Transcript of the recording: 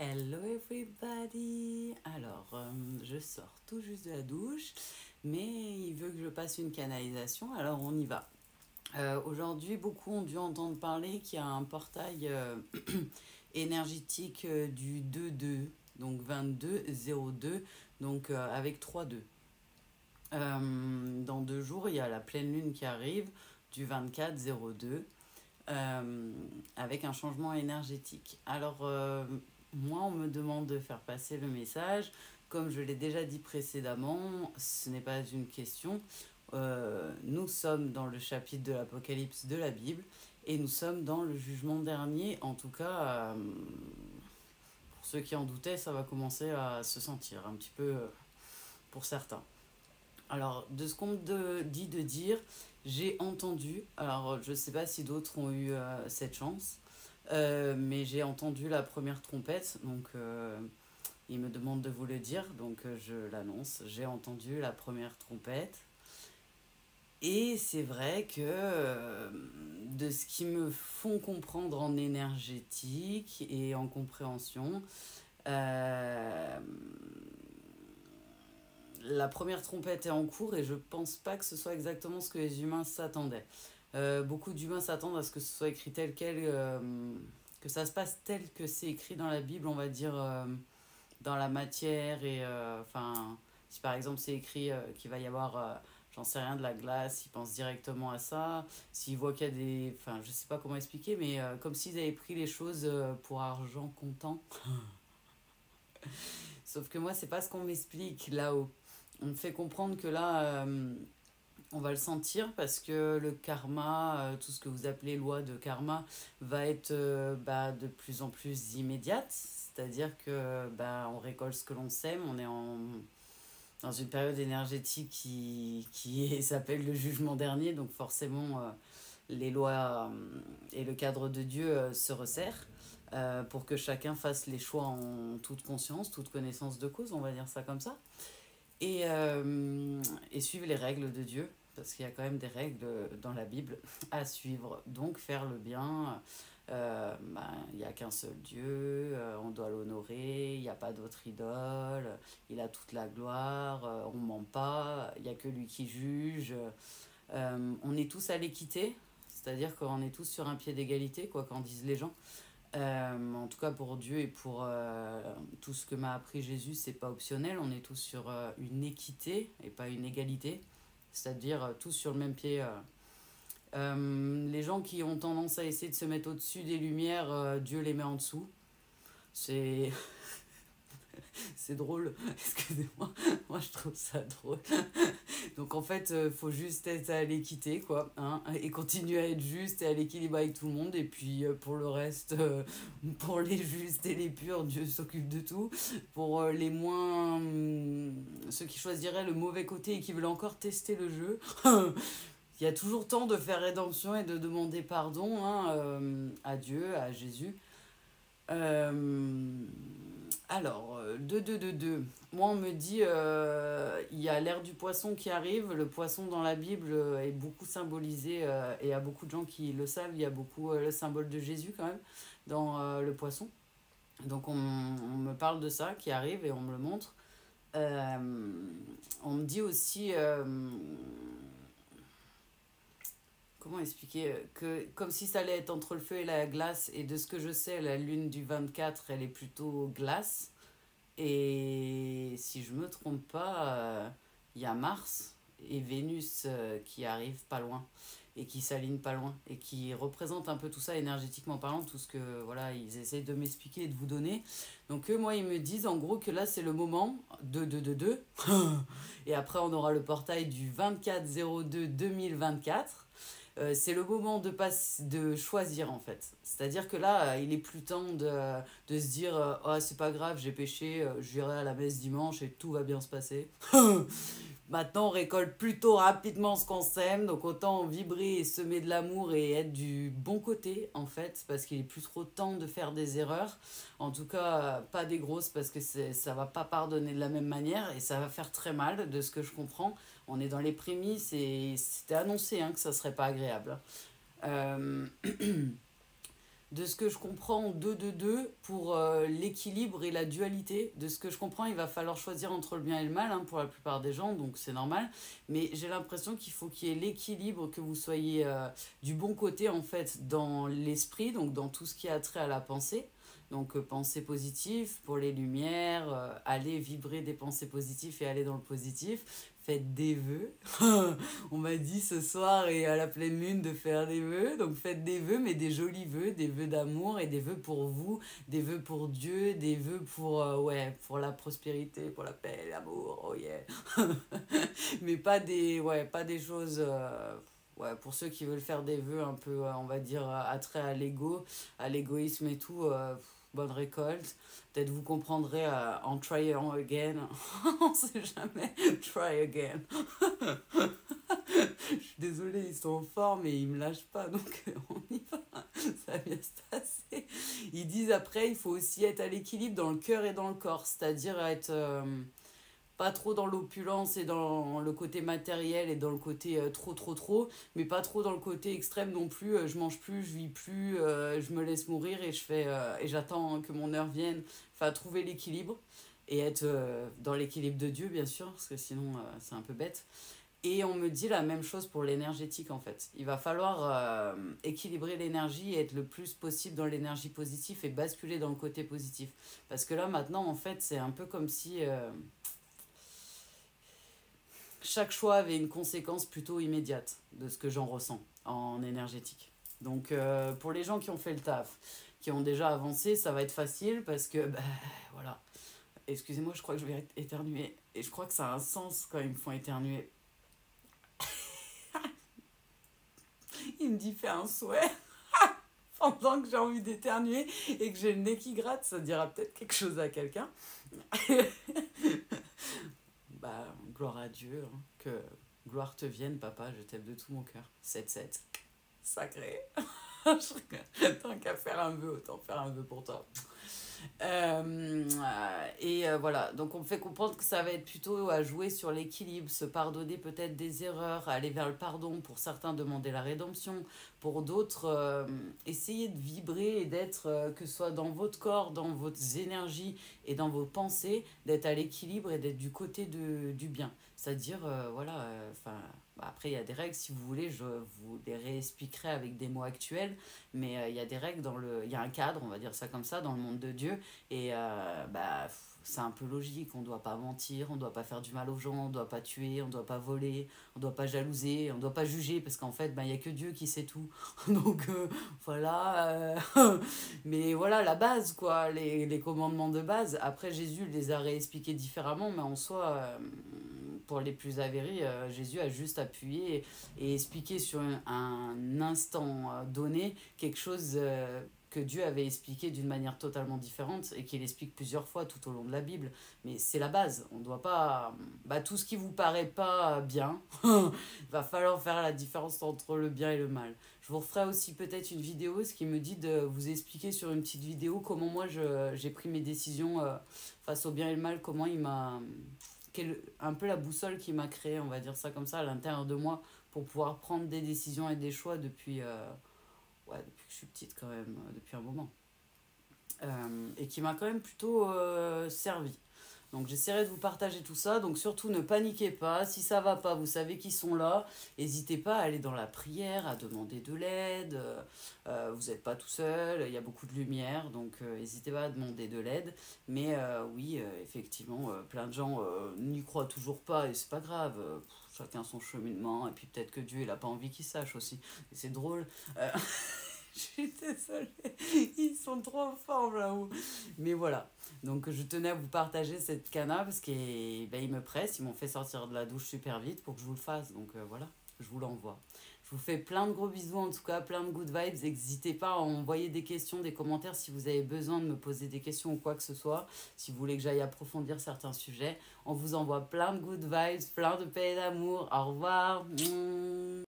Hello everybody! Alors, je sors tout juste de la douche, mais il veut que je passe une canalisation, alors on y va. Aujourd'hui, beaucoup ont dû entendre parler qu'il y a un portail énergétique du 2-2, donc 22-02, donc avec 3-2. Dans 2 jours, il y a la pleine lune qui arrive du 24-02 avec un changement énergétique. Alors, moi, on me demande de faire passer le message. Comme je l'ai déjà dit précédemment, ce n'est pas une question. Nous sommes dans le chapitre de l'Apocalypse de la Bible et nous sommes dans le jugement dernier. En tout cas, pour ceux qui en doutaient, ça va commencer à se sentir un petit peu pour certains. Alors, de ce qu'on me dit de dire, j'ai entendu, alors je ne sais pas si d'autres ont eu cette chance, mais j'ai entendu la première trompette, donc il me demande de vous le dire, donc je l'annonce. J'ai entendu la première trompette. Et c'est vrai que de ce qu'ils me font comprendre en énergétique et en compréhension, euh, la première trompette est en cours et je pense pas que ce soit exactement ce que les humains s'attendaient. Beaucoup d'humains s'attendent à ce que ce soit écrit tel quel, que ça se passe tel que c'est écrit dans la Bible, on va dire, dans la matière. Et enfin, si par exemple c'est écrit qu'il va y avoir, j'en sais rien, de la glace, ils pensent directement à ça. S'ils voient qu'il y a des. Enfin, je sais pas comment expliquer, mais comme s'ils avaient pris les choses pour argent comptant. Sauf que moi, c'est pas ce qu'on m'explique là-haut. On me fait comprendre que là, on va le sentir parce que le karma, tout ce que vous appelez loi de karma, va être de plus en plus immédiate. C'est-à-dire que on récolte ce que l'on sème, on est dans une période énergétique qui s'appelle le jugement dernier, donc forcément les lois et le cadre de Dieu se resserrent pour que chacun fasse les choix en toute conscience, toute connaissance de cause, on va dire ça comme ça, et suivre les règles de Dieu, parce qu'il y a quand même des règles dans la Bible à suivre. Donc faire le bien, il n'y a qu'un seul Dieu, on doit l'honorer, il n'y a pas d'autre idole, il a toute la gloire, on ne ment pas, il n'y a que lui qui juge. On est tous à l'équité, c'est-à-dire qu'on est tous sur un pied d'égalité, quoi qu'en disent les gens. En tout cas pour Dieu et pour tout ce que m'a appris Jésus, c'est pas optionnel. On est tous sur une équité et pas une égalité, c'est-à-dire tous sur le même pied. Les gens qui ont tendance à essayer de se mettre au-dessus des lumières, Dieu les met en dessous. C'est c'est drôle, excusez-moi, moi je trouve ça drôle. Donc en fait, faut juste être à l'équité, quoi, hein, et continuer à être juste et à l'équilibre avec tout le monde. Et puis pour le reste, pour les justes et les purs, Dieu s'occupe de tout. Pour les moins, ceux qui choisiraient le mauvais côté et qui veulent encore tester le jeu, il y a toujours temps de faire rédemption et de demander pardon, hein, à Dieu, à Jésus. Euh, alors, 2. Moi, on me dit, il y a l'ère du poisson qui arrive. Le poisson dans la Bible est beaucoup symbolisé, et il y a beaucoup de gens qui le savent. Il y a beaucoup le symbole de Jésus quand même dans le poisson. Donc, on me parle de ça qui arrive et on me le montre. On me dit aussi, comment expliquer, que comme si ça allait être entre le feu et la glace. Et de ce que je sais, la lune du 24, elle est plutôt glace. Et si je me trompe pas, il y a Mars et Vénus qui arrivent pas loin et qui s'alignent pas loin et qui représentent un peu tout ça énergétiquement parlant, tout ce que voilà ils essayent de m'expliquer et de vous donner. Donc eux, moi, ils me disent en gros que là c'est le moment de et après on aura le portail du 24-02-2024. C'est le moment de choisir en fait. C'est-à-dire que là, il est plus temps de se dire oh, c'est pas grave, j'ai péché, j'irai à la messe dimanche et tout va bien se passer. Maintenant, on récolte plutôt rapidement ce qu'on sème, donc autant vibrer et semer de l'amour et être du bon côté en fait, parce qu'il est plus trop temps de faire des erreurs. En tout cas, pas des grosses, parce que ça va pas pardonner de la même manière et ça va faire très mal, de ce que je comprends. On est dans les prémices et c'était annoncé hein, que ça serait pas agréable. Euh, de ce que je comprends, 2 pour l'équilibre et la dualité. De ce que je comprends, il va falloir choisir entre le bien et le mal, hein, pour la plupart des gens, donc c'est normal. Mais j'ai l'impression qu'il faut qu'il y ait l'équilibre, que vous soyez du bon côté, en fait, dans l'esprit, donc dans tout ce qui a trait à la pensée. Donc pensée positive pour les lumières, aller vibrer des pensées positives et aller dans le positif. Faites des vœux. On m'a dit ce soir et à la pleine lune de faire des vœux. Donc faites des vœux, mais des jolis vœux, des vœux d'amour et des vœux pour vous, des vœux pour Dieu, des vœux pour, ouais, pour la prospérité, pour la paix, l'amour, oh yeah. Mais pas des, ouais, pas des choses... ouais, pour ceux qui veulent faire des vœux un peu, on va dire, attrait à l'ego, à l'égoïsme et tout, bonne récolte. Peut-être vous comprendrez en try again. On sait jamais. Try again. Je suis désolée, ils sont forts, mais ils me lâchent pas, donc on y va. Ça va bien se passer. Ils disent après, il faut aussi être à l'équilibre dans le cœur et dans le corps, c'est-à-dire être pas trop dans l'opulence et dans le côté matériel et dans le côté trop, mais pas trop dans le côté extrême non plus. Je mange plus, je vis plus, je me laisse mourir et je fais et j'attends que mon heure vienne. Enfin, trouver l'équilibre et être dans l'équilibre de Dieu, bien sûr, parce que sinon c'est un peu bête. Et on me dit la même chose pour l'énergétique en fait. Il va falloir équilibrer l'énergie et être le plus possible dans l'énergie positive et basculer dans le côté positif. Parce que là maintenant en fait c'est un peu comme si chaque choix avait une conséquence plutôt immédiate de ce que j'en ressens en énergétique. Donc pour les gens qui ont fait le taf, qui ont déjà avancé, ça va être facile parce que, bah, voilà. Excusez-moi, je crois que je vais éternuer. Et je crois que ça a un sens quand ils me font éternuer. Il me dit fais un souhait. Pendant que j'ai envie d'éternuer et que j'ai le nez qui gratte, ça dira peut-être quelque chose à quelqu'un. Bah, gloire à Dieu, hein. Que gloire te vienne, papa, je t'aime de tout mon cœur. 7-7. Sacré. Tant qu'à faire un vœu, autant faire un vœu pour toi. Voilà, donc on me fait comprendre que ça va être plutôt à jouer sur l'équilibre, se pardonner peut-être des erreurs, aller vers le pardon, pour certains demander la rédemption, pour d'autres essayer de vibrer et d'être, que ce soit dans votre corps, dans vos énergies et dans vos pensées, d'être à l'équilibre et d'être du côté du bien. C'est-à-dire, voilà, après il y a des règles, si vous voulez, je vous les réexpliquerai avec des mots actuels, mais il y a des règles il y a un cadre, on va dire ça comme ça, dans le monde de Dieu, et c'est un peu logique, on ne doit pas mentir, on ne doit pas faire du mal aux gens, on ne doit pas tuer, on ne doit pas voler, on ne doit pas jalouser, on ne doit pas juger, parce qu'en fait, il n'y a que Dieu qui sait tout. Donc voilà, mais voilà la base, quoi, les commandements de base. Après, Jésus les a réexpliqués différemment, mais en soi, pour les plus avérés, Jésus a juste appuyé et expliqué sur un instant donné quelque chose que Dieu avait expliqué d'une manière totalement différente et qu'il explique plusieurs fois tout au long de la Bible. Mais c'est la base. On ne doit pas... tout ce qui vous paraît pas bien, il va falloir faire la différence entre le bien et le mal. Je vous referai aussi peut-être une vidéo, ce qui me dit de vous expliquer sur une petite vidéo comment moi j'ai pris mes décisions face au bien et le mal, comment il m'a... un peu la boussole qui m'a créé, on va dire ça comme ça, à l'intérieur de moi, pour pouvoir prendre des décisions et des choix depuis... depuis que je suis petite quand même, depuis un moment. Et qui m'a quand même plutôt servi. Donc j'essaierai de vous partager tout ça. Donc surtout ne paniquez pas. Si ça va pas, vous savez qu'ils sont là. N'hésitez pas à aller dans la prière, à demander de l'aide. Vous n'êtes pas tout seul. Il y a beaucoup de lumière. Donc n'hésitez pas à demander de l'aide. Mais oui, effectivement, plein de gens n'y croient toujours pas. Et c'est pas grave. Chacun son cheminement. Et puis peut-être que Dieu, il n'a pas envie qu'ils sachent aussi. Et c'est drôle. Je suis désolée, ils sont trop en forme là-haut. Mais voilà, donc je tenais à vous partager cette cana parce qu'ils me pressent, ils m'ont fait sortir de la douche super vite pour que je vous le fasse. Donc voilà, je vous l'envoie. Je vous fais plein de gros bisous en tout cas, plein de good vibes. N'hésitez pas à envoyer des questions, des commentaires si vous avez besoin de me poser des questions ou quoi que ce soit. Si vous voulez que j'aille approfondir certains sujets, on vous envoie plein de good vibes, plein de paix et d'amour. Au revoir.